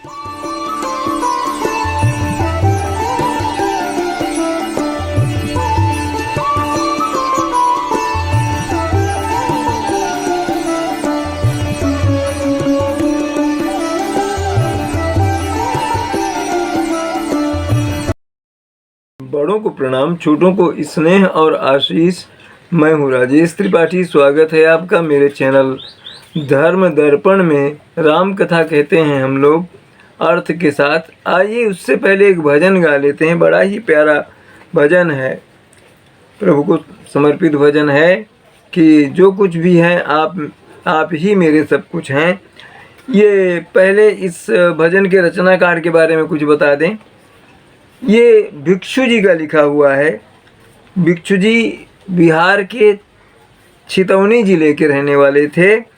बड़ों को प्रणाम, छोटों को स्नेह और आशीष। मैं हूँ राजेश त्रिपाठी। स्वागत है आपका मेरे चैनल धर्म दर्पण में। राम कथा कहते हैं हम लोग अर्थ के साथ। आइए उससे पहले एक भजन गा लेते हैं। बड़ा ही प्यारा भजन है, प्रभु को समर्पित भजन है कि जो कुछ भी है आप ही मेरे सब कुछ हैं। ये पहले इस भजन के रचनाकार के बारे में कुछ बता दें। ये भिक्षु जी का लिखा हुआ है। भिक्षु जी बिहार के छितौनी जिले के रहने वाले थे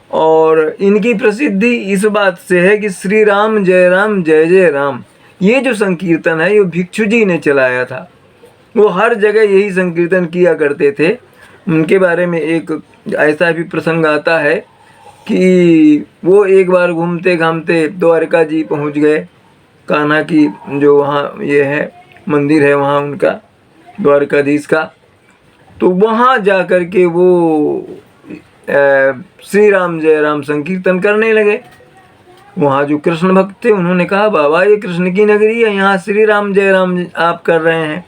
और इनकी प्रसिद्धि इस बात से है कि श्री राम जय जय राम, ये जो संकीर्तन है ये भिक्षु जी ने चलाया था। वो हर जगह यही संकीर्तन किया करते थे। उनके बारे में एक ऐसा भी प्रसंग आता है कि वो एक बार घूमते घामते द्वारका जी पहुंच गए। कान्हा की जो वहाँ ये है मंदिर है वहाँ उनका द्वारकाधीश का, तो वहाँ जा कर के वो श्री राम जय राम संकीर्तन करने लगे। वहाँ जो कृष्ण भक्त थे उन्होंने कहा, बाबा ये कृष्ण की नगरी है, यहाँ श्री राम जय राम आप कर रहे हैं।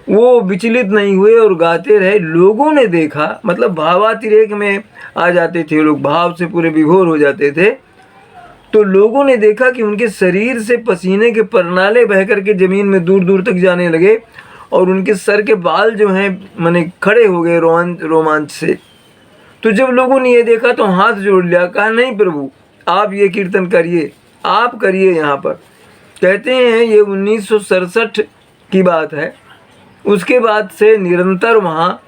वो विचलित नहीं हुए और गाते रहे। लोगों ने देखा, मतलब भावातिरेक में आ जाते थे लोग, भाव से पूरे विभोर हो जाते थे। तो लोगों ने देखा कि उनके शरीर से पसीने के परनाले बह कर के ज़मीन में दूर दूर तक जाने लगे और उनके सर के बाल जो हैं माने खड़े हो गए रोमांच से। तो जब लोगों ने ये देखा तो हाथ जोड़ लिया, कहा नहीं प्रभु आप ये कीर्तन करिए, आप करिए यहाँ पर। कहते हैं ये 1967 की बात है। उसके बाद से निरंतर वहाँ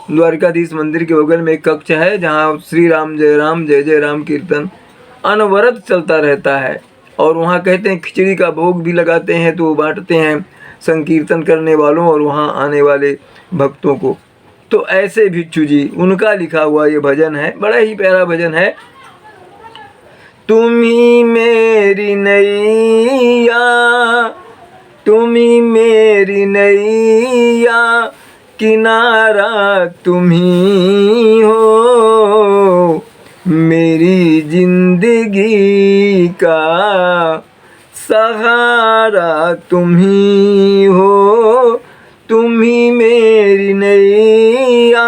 द्वारकाधीश मंदिर के बगल में एक कक्ष है जहाँ श्री राम जय जय राम कीर्तन अनवरत चलता रहता है। और वहाँ कहते हैं खिचड़ी का भोग भी लगाते हैं, तो बांटते हैं संकीर्तन करने वालों और वहाँ आने वाले भक्तों को। तो ऐसे भिक्षु जी, उनका लिखा हुआ ये भजन है। बड़ा ही प्यारा भजन है। तुम्ही मेरी नैया, तुम्ही मेरी नैया, किनारा तुम्ही हो, मेरी जिंदगी का सहारा तुम्ही हो। तुम्ही मेरी नैया,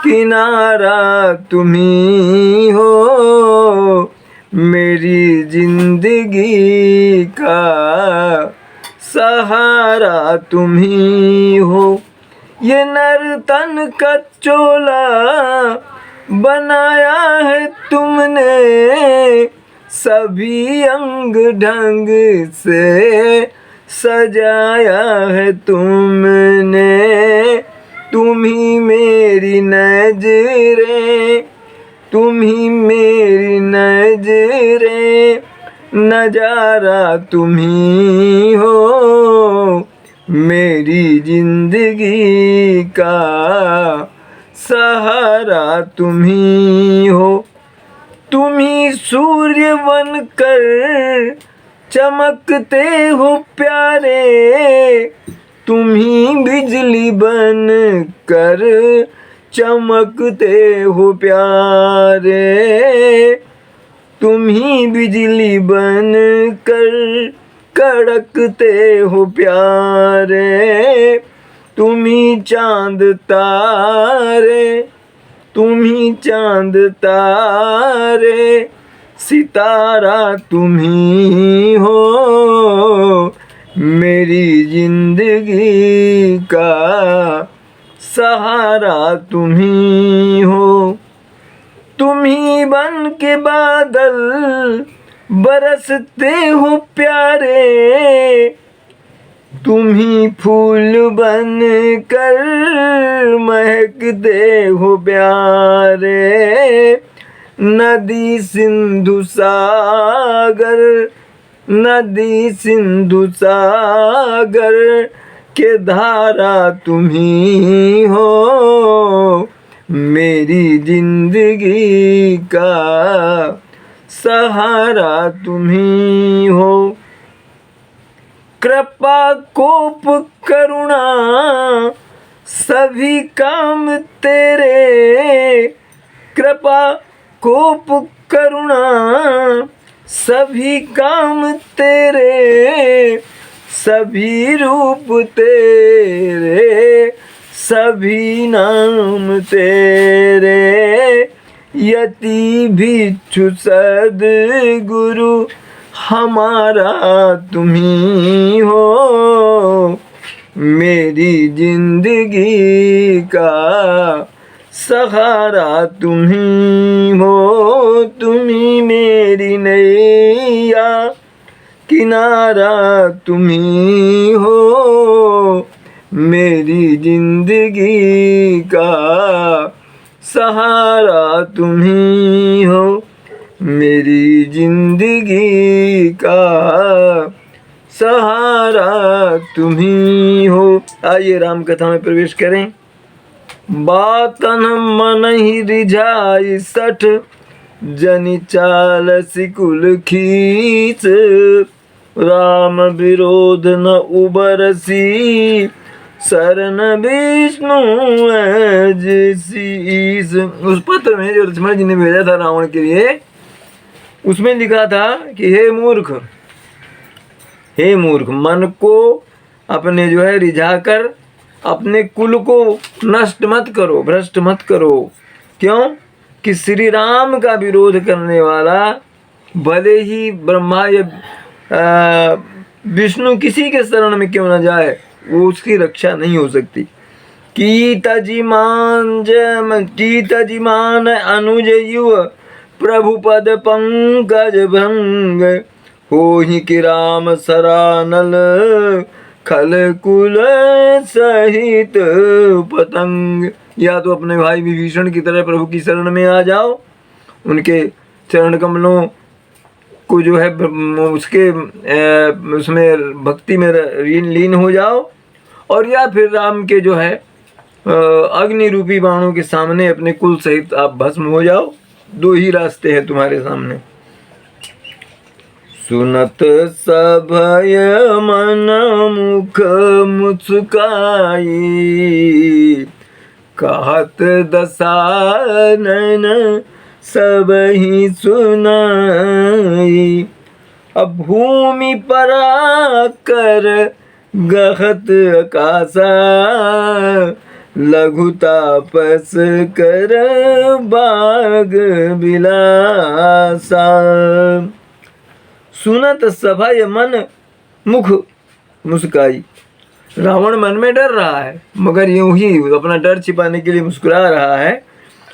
किनारा तुम्ही हो, मेरी जिंदगी का सहारा तुम्ही हो। ये नर्तन का चोला बनाया है तुमने, सभी अंग ढंग से सजाया है तुमने। तुम्ही मेरी नजरें, तुम्ही मेरी नजरें, नजारा तुम्ही हो, मेरी जिंदगी का सहारा तुम्ही हो। तुम्ही सूर्य बनकर चमकते हो प्यारे, तुम्ही बिजली बन कर चमकते हो प्यारे। तुम्ही बिजली बन कर कड़कते हो प्यारे। तुम्ही चांद तारे, तुम्ही चांद तारे, सितारा तुम्ही हो, मेरी जिंदगी का सहारा तुम्ही हो। तुम्ही बन के बादल बरसते हो प्यारे, तुम्ही फूल बन कर महकते हो प्यारे। नदी सिंधु सागर, नदी सिंधु सागर के धारा तुम्ही हो, मेरी जिंदगी का सहारा तुम्ही हो। कृपा कोप करुणा सभी काम तेरे, कृपा कोप करुणा सभी काम तेरे, सभी रूप तेरे, सभी नाम तेरे। यति भिक्षु सद्गुरु हमारा तुम्ही हो। मेरी जिंदगी का सहारा तुम्ही हो। तुम्ही मेरी नैया किनारा तुम्ही हो। मेरी जिंदगी का सहारा तुम्ही हो। मेरी जिंदगी का सहारा तुम्ही हो। आइए राम कथा में प्रवेश करें। बातन मन ही रिझाई सठ, जनि चाल सिकुल खींच। राम विरोध न उबरसी, शरण विष्णु शीस। उस पत्र में जो लक्ष्मण जी ने भेजा था रावण के लिए, उसमें लिखा था कि हे मूर्ख, हे मूर्ख, मन को अपने जो है रिझाकर अपने कुल को नष्ट मत करो, भ्रष्ट मत करो। क्यों कि श्री राम का विरोध करने वाला भले ही ब्रह्मा या विष्णु किसी के शरण में क्यों न जाए, वो उसकी रक्षा नहीं हो सकती। कीतजिमान अनुज युव, प्रभु पद पंकज भंग। होहि कि राम सरानल, खल कुल सहित पतंग। या तो अपने भाई विभीषण की तरह प्रभु की शरण में आ जाओ, उनके चरण कमलों को जो है उसके उसमें भक्ति में लीन हो जाओ, और या फिर राम के जो है अग्नि रूपी बाणों के सामने अपने कुल सहित आप भस्म हो जाओ। दो ही रास्ते हैं तुम्हारे सामने। सुनत सभय मन मुख मुस्काई, कहत दसानन सब ही सुनाई। अब भूमि परा कर गहत आकाशा, लघु तापस कर बाग बिलासा। सुनत सभय मन मुख मुस्काई। रावण मन में डर रहा है, मगर यूं ही अपना डर छिपाने के लिए मुस्कुरा रहा है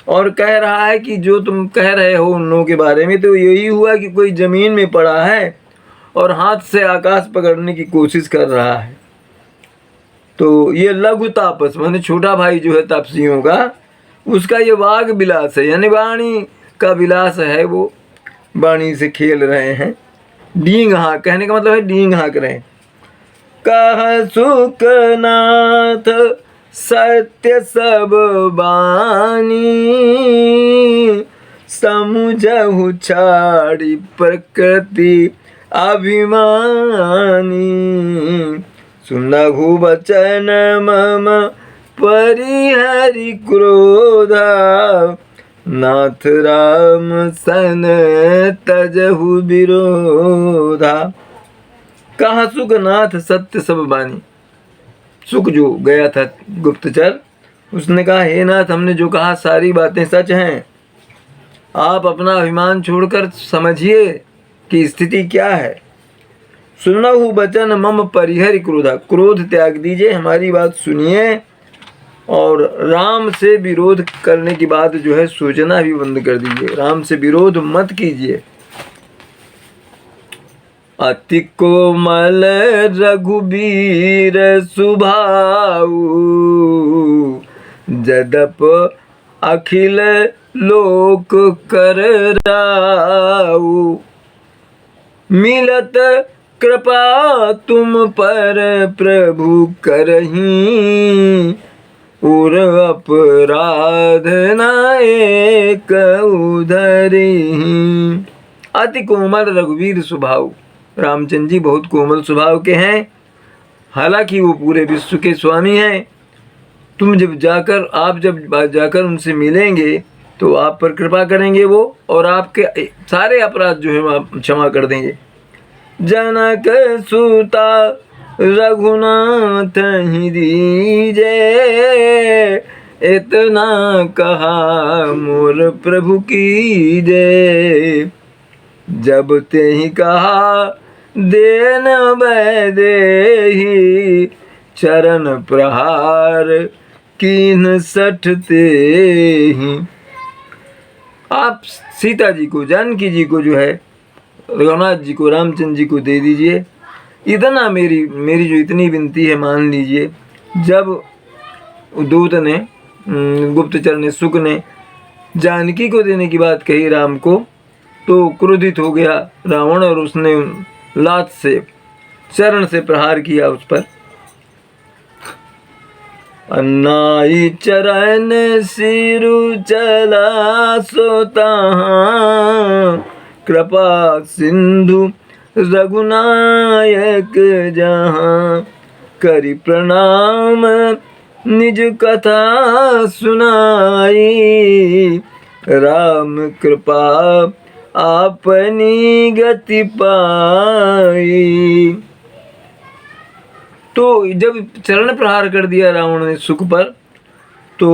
और कह रहा है कि जो तुम कह रहे हो उन लोगों के बारे में, तो यही हुआ कि कोई जमीन में पड़ा है और हाथ से आकाश पकड़ने की कोशिश कर रहा है। तो ये लघु तापस माने छोटा भाई जो है तापसियों का, उसका ये वाग विलास है, यानी वाणी का विलास है। वो वाणी से खेल रहे हैं। डींग हाँक, कहने का मतलब है डींग हाँक रहे हैं। कह सुखनाथ सत्य सब बानी, समुझहु छाड़ी प्रकृति अभिमानी। सुनहु वचन मम परिहरि क्रोधा, नाथ राम सन तजहु विरोधा। कहा सुखनाथ सत्य सब बानी। सुख जो गया था गुप्तचर, उसने कहा हे नाथ, हमने जो कहा सारी बातें सच हैं। आप अपना अभिमान छोड़कर समझिए कि स्थिति क्या है। सुनहु वचन मम परिहरि क्रोधा, क्रोध त्याग दीजिए, हमारी बात सुनिए और राम से विरोध करने की बात जो है सोचना भी बंद कर दीजिए। राम से विरोध मत कीजिए। अति कोमल रघुबीर सुभाऊ, जदप अखिल लोक कर राऊ। मिलत कृपा तुम पर प्रभु करहीं, और अपराध नायक उधरहीं। अति कोमल रघुवीर स्वभाव। रामचंद्र जी बहुत कोमल स्वभाव के हैं, हालांकि वो पूरे विश्व के स्वामी हैं। आप जब जाकर उनसे मिलेंगे तो आप पर कृपा करेंगे वो, और आपके सारे अपराध जो है वो आप क्षमा कर देंगे। जनक सुता रघुनाथ ही दीजे, इतना कहा मोर प्रभु की जय। जब ते ही कहा देन वैदेही, चरण प्रहार कीन सठते ही। आप सीता जी को, जानकी जी को जो है, रघुनाथ जी को, रामचंद्र जी को दे दीजिए। इतना मेरी जो इतनी विनती है मान लीजिए। जब दूत ने, गुप्तचर ने, सुक ने जानकी को देने की बात कही राम को, तो क्रोधित हो गया रावण, और उसने लात से, चरण से प्रहार किया उस पर। अन्नाई चरण सिरु चला सोता, कृपा सिंधु रघुनायक जहाँ। करि प्रणाम निज कथा सुनाई, राम कृपा आपनी गति पाई। तो जब चरण प्रहार कर दिया रावण ने सुख पर, तो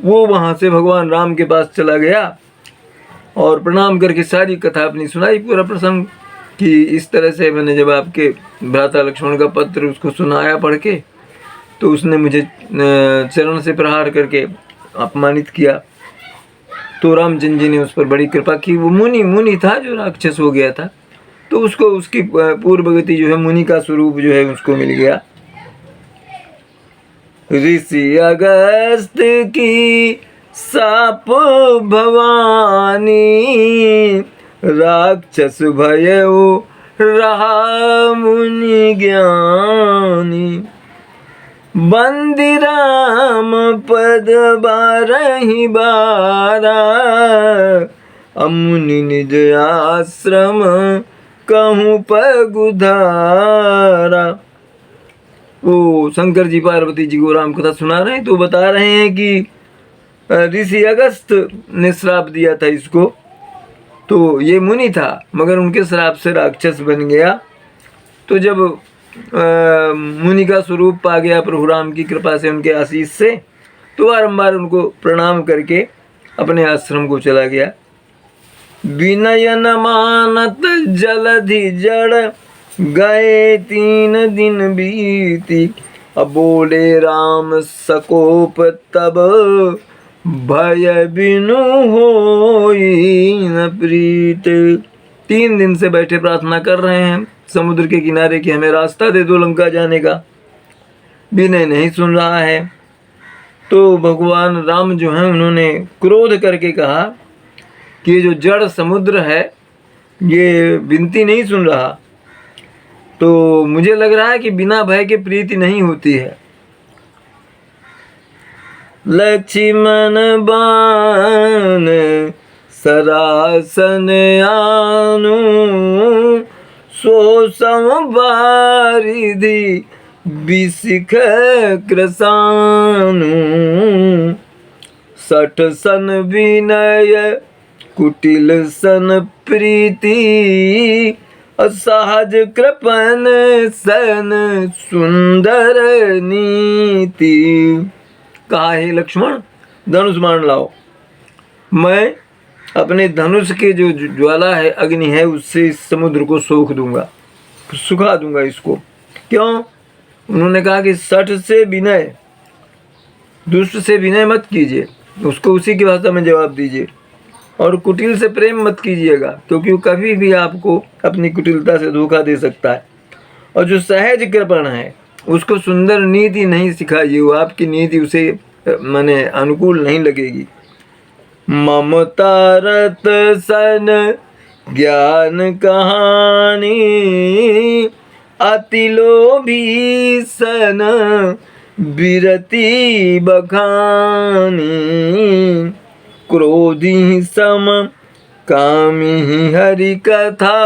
वो वहाँ से भगवान राम के पास चला गया और प्रणाम करके सारी कथा अपनी सुनाई, पूरा प्रसंग कि इस तरह से मैंने जब आपके भ्राता लक्ष्मण का पत्र उसको सुनाया पढ़ के, तो उसने मुझे चरण से प्रहार करके अपमानित किया। तो रामचंद्र जी ने उस पर बड़ी कृपा की। वो मुनि था जो राक्षस हो गया था, तो उसको उसकी पूर्व गति जो है, मुनि का स्वरूप जो है उसको मिल गया। ऋषि अगस्त की साप भवानी, राक्षस भयो रहा मुनि ज्ञानी। बंदी राम पद बारहि बारा, अमुनि निज आश्रम कहूँ पगुधारा। वो शंकर जी पार्वती जी को राम कथा सुना रहे हैं, तो बता रहे हैं कि ऋषि अगस्त ने श्राप दिया था इसको। तो ये मुनि था, मगर उनके श्राप से राक्षस बन गया। तो जब मुनि का स्वरूप पा गया प्रभु राम की कृपा से, उनके आशीष से, तो बारंबार उनको प्रणाम करके अपने आश्रम को चला गया। विनय न मानत जलधि जड़, गए 3 दिन बीती। अब बोले राम सकोप तब, भय बिनु होई न प्रीत। 3 दिन से बैठे प्रार्थना कर रहे हैं समुद्र के किनारे कि हमें रास्ता दे दो लंका जाने का। विनय नहीं सुन रहा है। तो भगवान राम जो हैं उन्होंने क्रोध करके कहा कि ये जो जड़ समुद्र है ये विनती नहीं सुन रहा, तो मुझे लग रहा है कि बिना भय के प्रीति नहीं होती है। लक्ष्मण बाण सरासन आनु, सो संवारिधि बिसिख कृसानु। 60 सन विनय कुटिल सन प्रीति, असहज कृपन सन सुंदर नीति। कहा हे लक्ष्मण, धनुष बाण लाओ। मैं अपने धनुष के जो ज्वाला है, अग्नि है, उससे इस समुद्र को सोख दूंगा, सुखा दूंगा इसको। क्यों? उन्होंने कहा कि 60 से विनय, दुष्ट से विनय मत कीजिए, उसको उसी की भाषा में जवाब दीजिए। और कुटिल से प्रेम मत कीजिएगा, क्योंकि वो कभी भी आपको अपनी कुटिलता से धोखा दे सकता है। और जो सहज कृपण है उसको सुंदर नीति नहीं सिखाइए, वो आपकी नीति उसे माने अनुकूल नहीं लगेगी। ममता रत सन ज्ञान कहानी, अति लोभी सन बिरति बखानी। क्रोधी सम कामी हरि कथा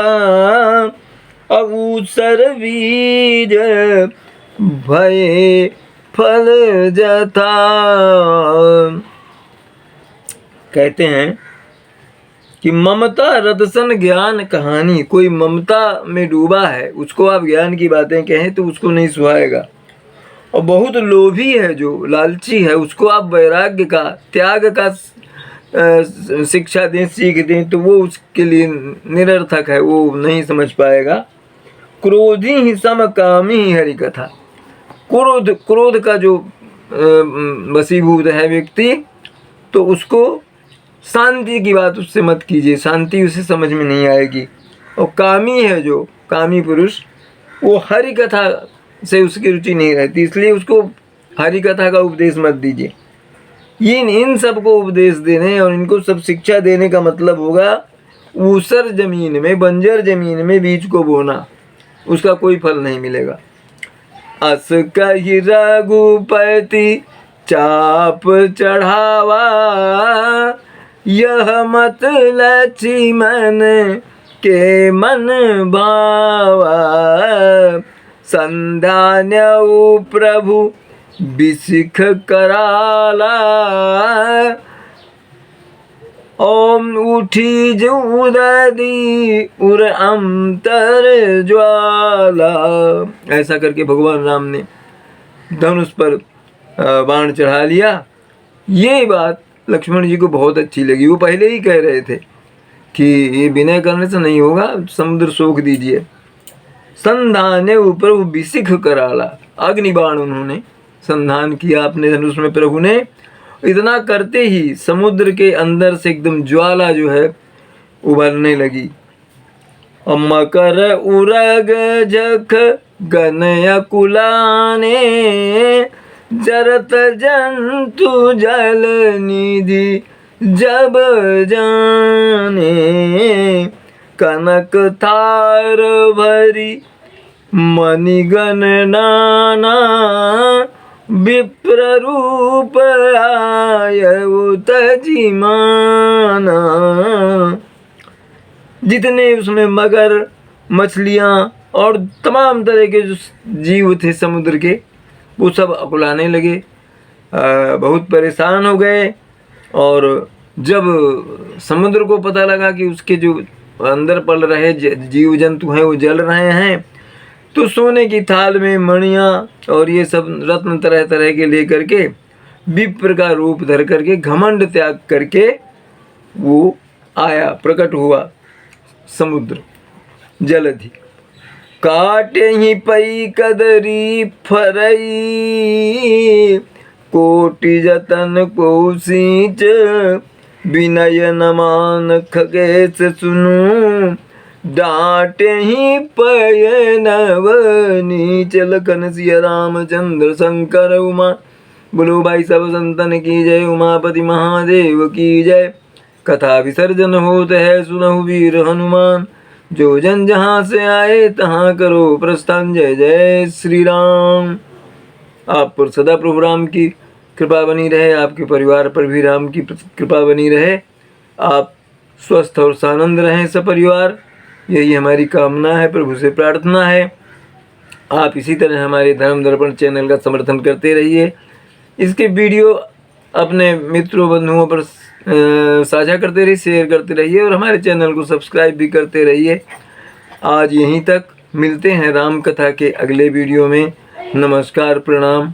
अवसर बीज भये फल जथा। कहते हैं कि ममता रदसन ज्ञान कहानी, कोई ममता में डूबा है उसको आप ज्ञान की बातें कहें तो उसको नहीं सुहाएगा। और बहुत लोभी है, जो लालची है, उसको आप वैराग्य का, त्याग का शिक्षा दें, सीख दें तो वो उसके लिए निरर्थक है, वो नहीं समझ पाएगा। क्रोधी ही समकामी ही हरि कथा। क्रोध का जो वशीभूत है व्यक्ति, तो उसको शांति की बात उससे मत कीजिए, शांति उसे समझ में नहीं आएगी। और कामी है जो कामी पुरुष, वो हरि कथा से उसकी रुचि नहीं रहती, इसलिए उसको हरि कथा का उपदेश मत दीजिए। इन सबको उपदेश देने और इनको सब शिक्षा देने का मतलब होगा ऊसर जमीन में, बंजर जमीन में बीज को बोना, उसका कोई फल नहीं मिलेगा। अस कहि रघुपति चाप चढ़ावा, यह मत लक्ष्मण के मन भावा। संधान्यउ प्रभु बिसिख कराला, ओम उठी जुदरी उर अंतर ज्वाला। ऐसा करके भगवान राम ने धनुष पर बाण चढ़ा लिया। ये बात लक्ष्मण जी को बहुत अच्छी लगी। वो पहले ही कह रहे थे कि ये विनय करने से नहीं होगा, समुद्र सोख दीजिए। संधाने ऊपर वो बिसिख कराला, अग्निबाण उन्होंने संधान किया अपने धनुष में प्रभु ने। इतना करते ही समुद्र के अंदर से एकदम ज्वाला जो है उभरने लगी। मकर उरग जख गनय कुलाने, जरत जंतु जल निधि जब जाने। कनक थार भरी मणिगण नाना, विप्र रूप आयु तजिमाना। जितने उसमें मगर, मछलियाँ और तमाम तरह के जो जीव थे समुद्र के, वो सब अकुलाने लगे, बहुत परेशान हो गए। और जब समुद्र को पता लगा कि उसके जो अंदर पल रहे जीव जंतु हैं वो जल रहे हैं, तो सोने की थाल में मणियाँ और ये सब रत्न तरह तरह के लेकर के, विप्र का रूप धर करके, घमंड त्याग करके वो आया, प्रकट हुआ समुद्र जलधि। काटे ही पई कदरी फरई, कोटि जतन को सींच। विनय नमान खगेश सुनु, डांटे ही पय नव नीच। लखन सिया रामचंद्र शंकर उमा, बोलो भाई सब संतन की जय। उमापति महादेव की जय। कथा विसर्जन होत है सुनहु वीर हनुमान, जो जन जहाँ से आए तहाँ करो प्रस्थान। जय जय श्री राम। आप पर सदा प्रभु राम की कृपा बनी रहे, आपके परिवार पर भी राम की कृपा बनी रहे, आप स्वस्थ और सानंद रहें सपरिवार, यही हमारी कामना है, प्रभु से प्रार्थना है। आप इसी तरह हमारे धर्म दर्पण चैनल का समर्थन करते रहिए। इसके वीडियो अपने मित्रों बंधुओं पर साझा करते रहिए, शेयर करते रहिए और हमारे चैनल को सब्सक्राइब भी करते रहिए। आज यहीं तक, मिलते हैं राम कथा के अगले वीडियो में। नमस्कार, प्रणाम।